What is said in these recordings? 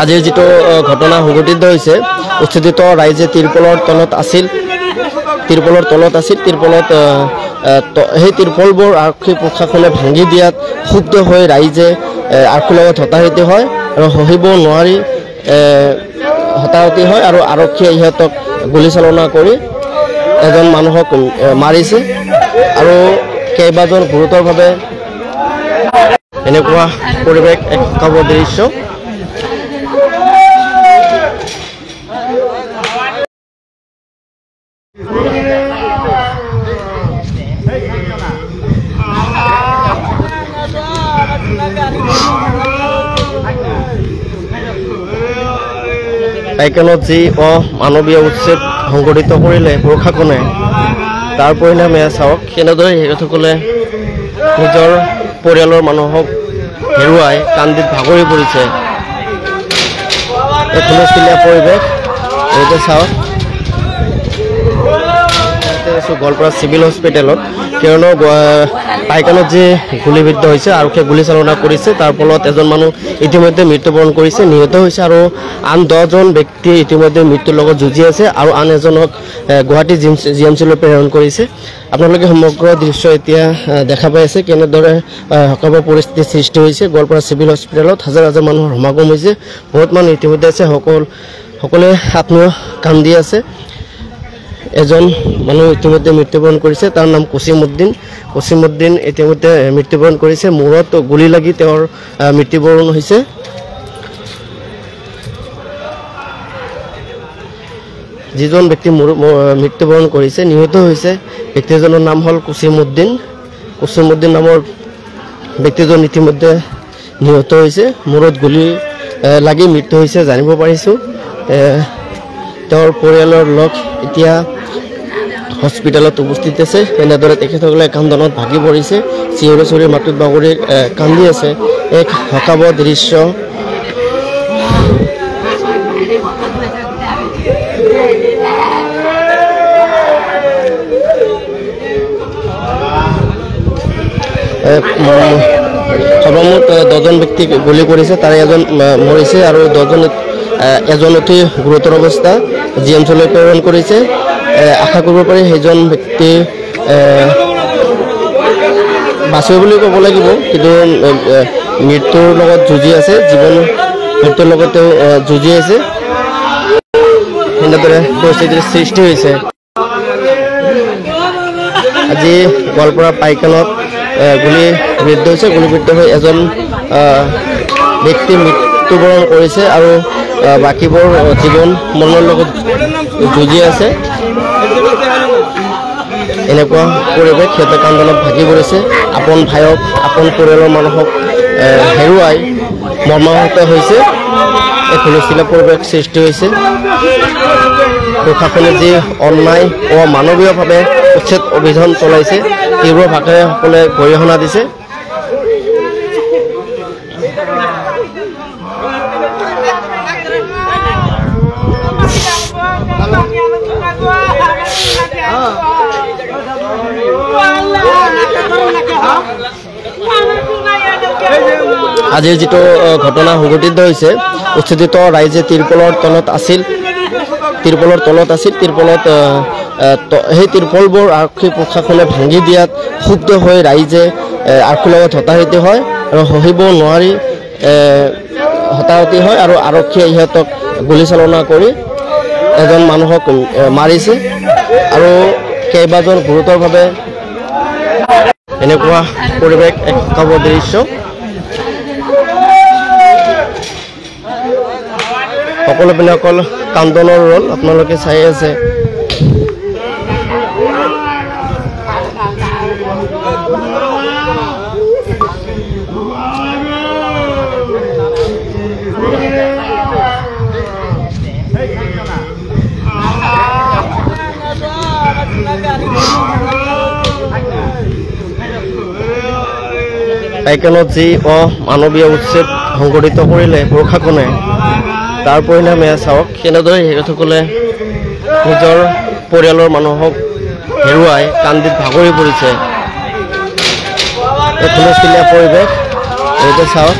আজিৰ যেটো ঘটনা সংঘটিত হৈছে উচ্ছেদিত ৰাইজে তিৰপলৰ তলত আছিল তিৰপলত সেই তিৰপলবোৰ আৰক্ষী প্ৰশাসনে ভাঙি দিয়াত ক্ষুব্ধ হৈ ৰাইজে আৰক্ষীৰ লগত হতাহতি হয় আৰু সহিব নোৱাৰি হতাহতি হয় আৰু আৰক্ষীয়ে ইহঁতক গুলীচালনা কৰি এজন মানুহক মাৰিছে আৰু কেইবাজন গুৰুতৰভাৱে এনেকুৱা পৰিৱেশ এক কাব দৃশ্য পাইকানত যি অমানৱীয় উচ্ছেদ সংঘটিত কৰিলে প্ৰশাসনে তাৰ পৰিণামে চাওক কেনেদৰে তেখেতসকলে নিজৰ পৰিয়ালৰ মানুহক হেৰুৱাই কান্দিত ভাগৰি পৰিছে এক হুলস্থুলীয়া পৰিৱেশ এইটো চাওক গোৱালপাৰা চিভিল হস্পিটেলত কিয়নো পাইকানত যি গুলীবিদ্ধ হৈছে আৰক্ষীয়ে গুলীচালনা কৰিছে তাৰ ফলত এজন মানুহ ইতিমধ্যে মৃত্যুবৰণ কৰিছে নিহত হৈছে আৰু আন 10জন ব্যক্তি ইতিমধ্যে মৃত্যুৰ লগত যুঁজি আছে আৰু আন এজনক গুৱাহাটী জিএমচিলৈ প্ৰেৰণ কৰিছে আপোনালোকে সমগ্ৰ দৃশ্য এতিয়া দেখা পাই আছে কেনেদৰে হকাবৰ পৰিস্থিতিৰ সৃষ্টি হৈছে গোৱালপাৰা চিভিল হস্পিটেলত হাজাৰ হাজাৰ মানুহৰ সমাগম হৈছে বহুত মানুহ ইতিমধ্যে আছে সকলোৱে আত্মীয় কান্দি আছে এজন মানুহ ইতিমধ্যে মৃত্যুবৰণ কৰিছে তাৰ নাম কসিমউদ্দিন ইতিমধ্যে মৃত্যুবৰণ কৰিছে মূৰত গুলি লাগি তেওঁৰ মৃত্যুবৰণ হৈছে যিজন ব্যক্তি মৃত্যুবৰণ কৰিছে নিহত হৈছে ব্যক্তিজনৰ নাম হ'ল কসিমউদ্দিন নামৰ ব্যক্তিজন ইতিমধ্যে নিহত হৈছে মূৰত গুলি লাগি মৃত্যু হৈছে জানিব পাৰিছোঁ তেওঁৰ পৰিয়ালৰ লোক এতিয়া হস্পিটেলত উপস্থিত আছে এনেদৰে তেখেতসকলে কান্দনত ভাগি পৰিছে চিঞৰি মাতুত বাগৰি কান্দি আছে এক হকাব দৃশ্য সৰ্বমুঠ 10জন ব্যক্তিক গুলি কৰিছে তাৰে এজন মৰিছে আৰু 10জন এজন অতি গুৰুতৰ অৱস্থা জিএমচিলৈ প্ৰেৰণ কৰিছে আশা কৰিব পাৰি সেইজন ব্যক্তি বাচিব বুলি ক'ব লাগিব কিন্তু মৃত্যুৰ লগত যুঁজি আছে জীৱন মৃত্যুৰ লগত যুঁজি আছে এনেদৰে পৰিস্থিতিৰ সৃষ্টি হৈছে আজি গোৱালপাৰা পাইকানত গুলিবিদ্ধ হৈ এজন ব্যক্তি মৃত্যুবৰণ কৰিছে আৰু বাকীবোৰ জীৱন মৰণৰ লগত যুঁজি আছে এনেকুৱা পৰিৱেশ সিহঁতে কান্দনত ভাগি পৰিছে আপোন ভাইক আপোন পৰিয়ালৰ মানুহক হেৰুৱাই মৰ্মাহত হৈছে এক হুলস্থুলীয়া পৰিৱেশ সৃষ্টি হৈছে প্ৰশাসনে যি অন্যায় অমানৱীয়ভাৱে উচ্ছেদ অভিযান চলাইছে তীব্ৰ ভাষাৰে সকলোৱে গৰিহণা দিছে আজিৰ যেটো ঘটনা সংঘটিত হৈছে উচ্ছেদিত ৰাইজে তিৰপলৰ তলত আছিল সেই তিৰপলবোৰ আৰক্ষী প্ৰশাসনে ভাঙি দিয়াত ক্ষুব্ধ হৈ ৰাইজে আৰক্ষীৰ লগত হতাহতি হয় আৰু সহিব নোৱাৰি হতাহতি হয় আৰু আৰক্ষীয়ে ইহঁতক গুলীচালনা কৰি এজন মানুহক মাৰিছে আৰু কেইবাজন গুৰুতৰভাৱে এনেকুৱা পৰিৱেশ এক কাব দৃশ্য সকলো পিনে অকল কান্দনৰ ৰল আপোনালোকে চাই আছে পাইকানত যি অমানৱীয় উচ্ছেদ সংঘটিত কৰিলে প্ৰশাসনে তাৰ পৰিণামে চাওক কেনেদৰে তেখেতসকলে নিজৰ পৰিয়ালৰ মানুহক হেৰুৱাই কান্দিত ভাগৰি পৰিছে। এক হুলস্থুলীয়া পৰিৱেশ এইটো চাওক।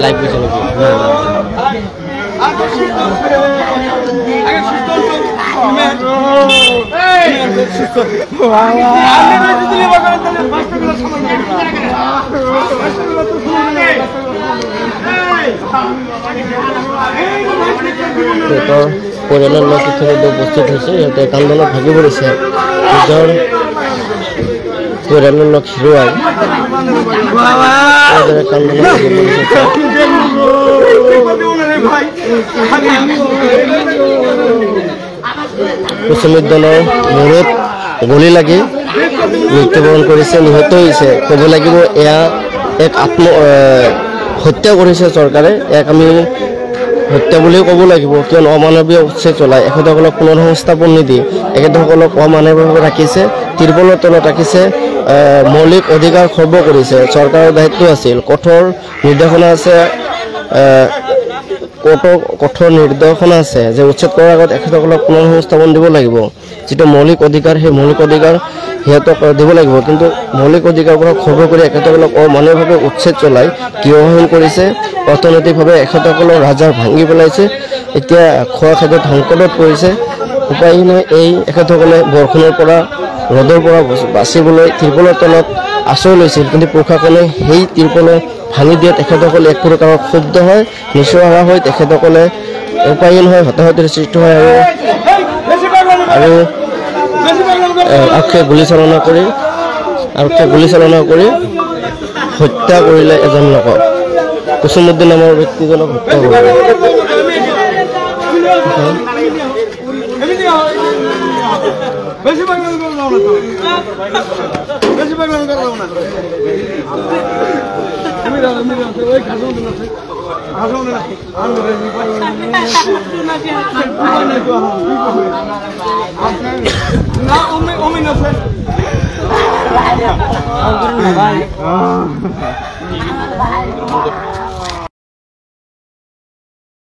লাইভ কৰিছে নেকি? পৰিয়ালৰ লোক ইতিমধ্যে উপস্থিত হৈছে। সিহঁতে কান্দোলনত ভাগি পৰিছে। নিজৰ পৰিয়ালৰ লোক হেৰুৱাই কান্দোলনত ভাগি পৰিছে। কুচুমিত দলৰ মূৰত গুলি লাগি মৃত্যুবৰণ কৰিছে, নিহত হৈছে। ক'ব লাগিব এয়া এক হত্যা কৰিছে চৰকাৰে। এক আমি হত্যা বুলিও ক'ব লাগিব, কিয়নো অমানৱীয় উচ্ছেদ চলাই এখেতসকলক পুনৰ সংস্থাপন নিদি এখেতসকলক অমানৱীয়ভাৱে ৰাখিছে, তিৰপলৰ তলত ৰাখিছে, মৌলিক অধিকাৰ খৰ্ব কৰিছে। চৰকাৰৰ দায়িত্ব আছিল, কঠোৰ নিৰ্দেশনা আছে যে উচ্ছেদ কৰাৰ আগত এখেতসকলক পুনৰ সংস্থাপন দিব লাগিব। যিটো মৌলিক অধিকাৰ, সেই মৌলিক অধিকাৰ সিহঁতক দিব লাগিব। কিন্তু মৌলিক অধিকাৰৰ পৰা খৰ্ব কৰি এখেতসকলক অমানৱীয়ভাৱে উচ্ছেদ চলাই গৃহহীন কৰিছে। অৰ্থনৈতিকভাৱে এখেতসকলৰ ৰাজাৰ ভাঙি পেলাইছে। এতিয়া খোৱা খাদ্যত সংকটত পৰিছে। উপায়হীন এই এখেতসকলে বৰষুণৰ পৰা ৰ'দৰ পৰা বাচিবলৈ তিৰপলৰ তলত আশ্ৰয় লৈছিল, কিন্তু প্ৰশাসনে সেই তিৰপলৰ ভাঙি দিয়াত তেখেতসকলে এক প্ৰকাৰৰ ক্ষুব্ধ হয়, নিস্সহায় হয়। তেখেতসকলে উপায়হীন হয়, হতাহতিৰ সৃষ্টি হয় আৰু আৰক্ষীয়ে গুলীচালনা কৰি হত্যা কৰিলে এজন লোকক। কুচুমুদ্দিন নামৰ ব্যক্তিজনক হত্যা কৰিলে।